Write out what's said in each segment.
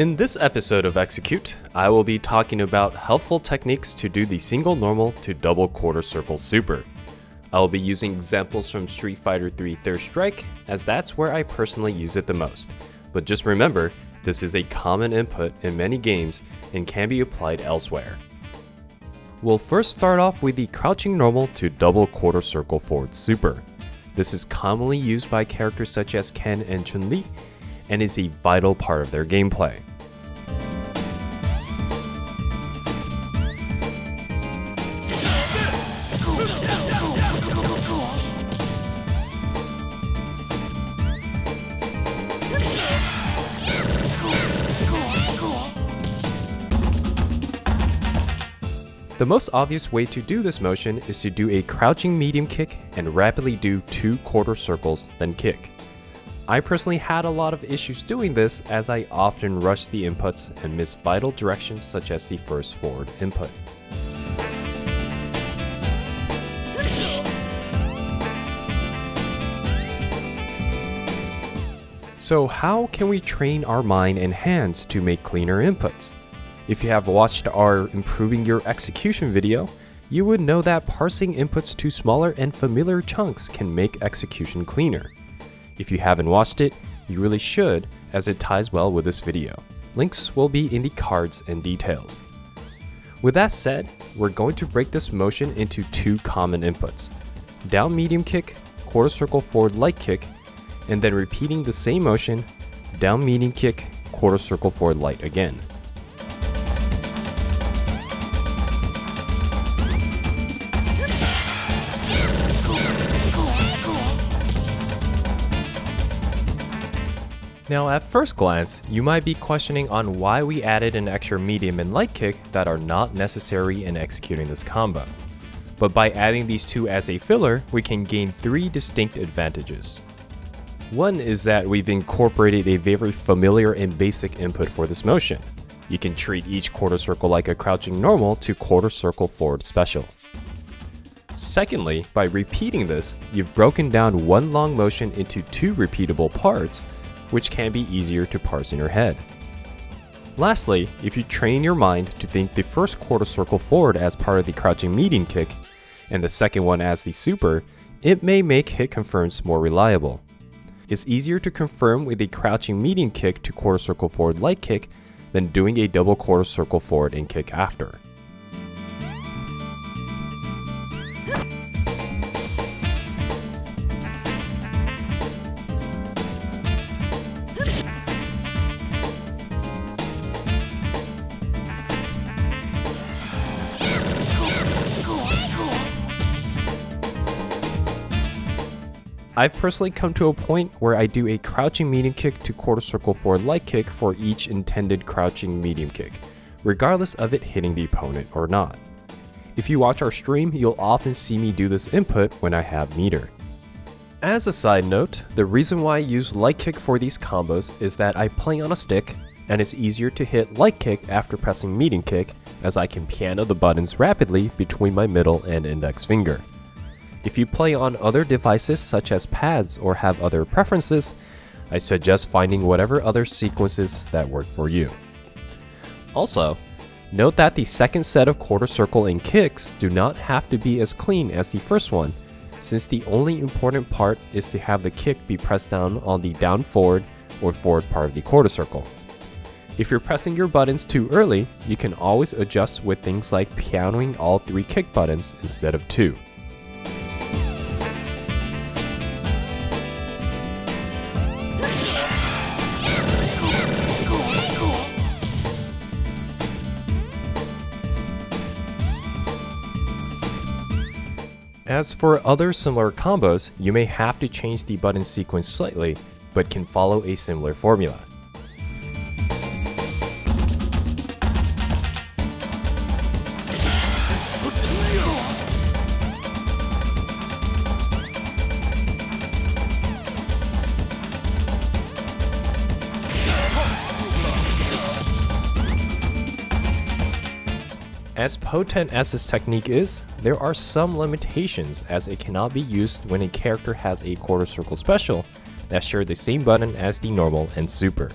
In this episode of Execute, I will be talking about helpful techniques to do the single normal to double quarter circle super. I will be using examples from Street Fighter 3 Third Strike, as that's where I personally use it the most. But just remember, this is a common input in many games and can be applied elsewhere. We'll first start off with the crouching normal to double quarter circle forward super. This is commonly used by characters such as Ken and Chun-Li, and is a vital part of their gameplay. The most obvious way to do this motion is to do a crouching medium kick and rapidly do 2 quarter circles, then kick. I personally had a lot of issues doing this as I often rush the inputs and miss vital directions such as the first forward input. So how can we train our mind and hands to make cleaner inputs? If you have watched our Improving Your Execution video, you would know that parsing inputs to smaller and familiar chunks can make execution cleaner. If you haven't watched it, you really should, as it ties well with this video. Links will be in the cards and details. With that said, we're going to break this motion into 2 common inputs: down medium kick, quarter circle forward light kick, and then repeating the same motion, down medium kick, quarter circle forward light again. Now at first glance, you might be questioning on why we added an extra medium and light kick that are not necessary in executing this combo. But by adding these 2 as a filler, we can gain 3 distinct advantages. One is that we've incorporated a very familiar and basic input for this motion. You can treat each quarter circle like a crouching normal to quarter circle forward special. Secondly, by repeating this, you've broken down one long motion into 2 repeatable parts, which can be easier to parse in your head. Lastly, if you train your mind to think the first quarter circle forward as part of the crouching medium kick, and the second one as the super, it may make hit confirms more reliable. It's easier to confirm with a crouching medium kick to quarter circle forward light kick than doing a double quarter circle forward and kick after. I've personally come to a point where I do a crouching medium kick to quarter circle forward light kick for each intended crouching medium kick, regardless of it hitting the opponent or not. If you watch our stream, you'll often see me do this input when I have meter. As a side note, the reason why I use light kick for these combos is that I play on a stick, and it's easier to hit light kick after pressing medium kick, as I can piano the buttons rapidly between my middle and index finger. If you play on other devices such as pads or have other preferences, I suggest finding whatever other sequences that work for you. Also, note that the second set of quarter circle and kicks do not have to be as clean as the first one, since the only important part is to have the kick be pressed down on the down forward or forward part of the quarter circle. If you're pressing your buttons too early, you can always adjust with things like pianoing all 3 kick buttons instead of 2. As for other similar combos, you may have to change the button sequence slightly, but can follow a similar formula. As potent as this technique is, there are some limitations as it cannot be used when a character has a quarter circle special that share the same button as the normal and super.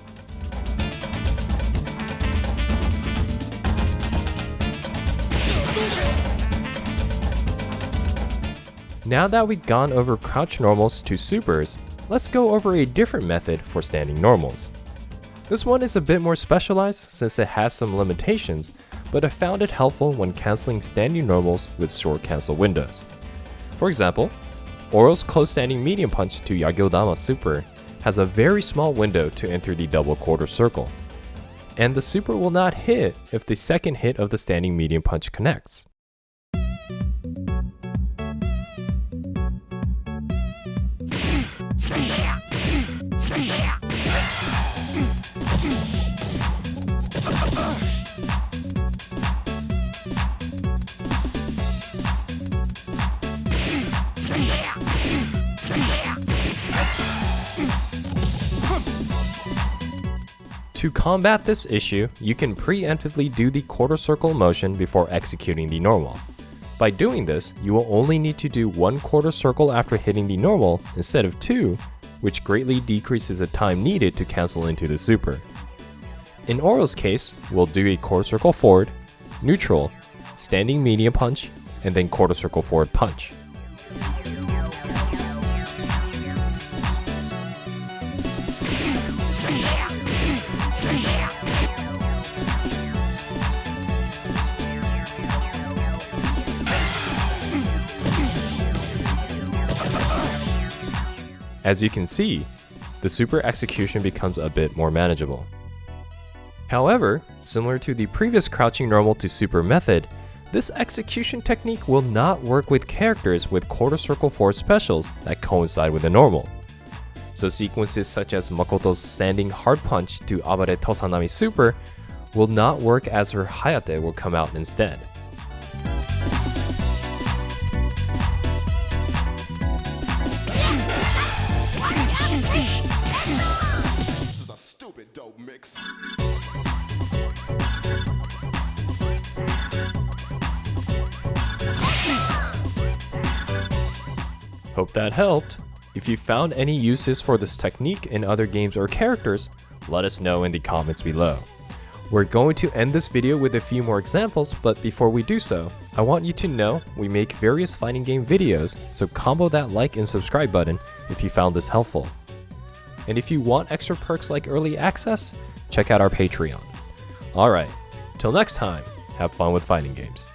Now that we've gone over crouch normals to supers, let's go over a different method for standing normals. This one is a bit more specialized since it has some limitations, but I found it helpful when canceling standing normals with short cancel windows. For example, Oro's close standing medium punch to Yagyodama super has a very small window to enter the double quarter circle, and the super will not hit if the second hit of the standing medium punch connects. To combat this issue, you can preemptively do the quarter circle motion before executing the normal. By doing this, you will only need to do one quarter circle after hitting the normal instead of two, which greatly decreases the time needed to cancel into the super. In Oro's case, we'll do a quarter circle forward, neutral, standing medium punch, and then quarter circle forward punch. As you can see, the super execution becomes a bit more manageable. However, similar to the previous crouching normal to super method, this execution technique will not work with characters with quarter circle forward specials that coincide with the normal. So sequences such as Makoto's standing hard punch to Abare Tosanami super will not work, as her Hayate will come out instead. Hope that helped. If you found any uses for this technique in other games or characters, let us know in the comments below. We're going to end this video with a few more examples, but before we do so, I want you to know we make various fighting game videos, so combo that like and subscribe button if you found this helpful. And if you want extra perks like early access, check out our Patreon. Alright, till next time, have fun with fighting games.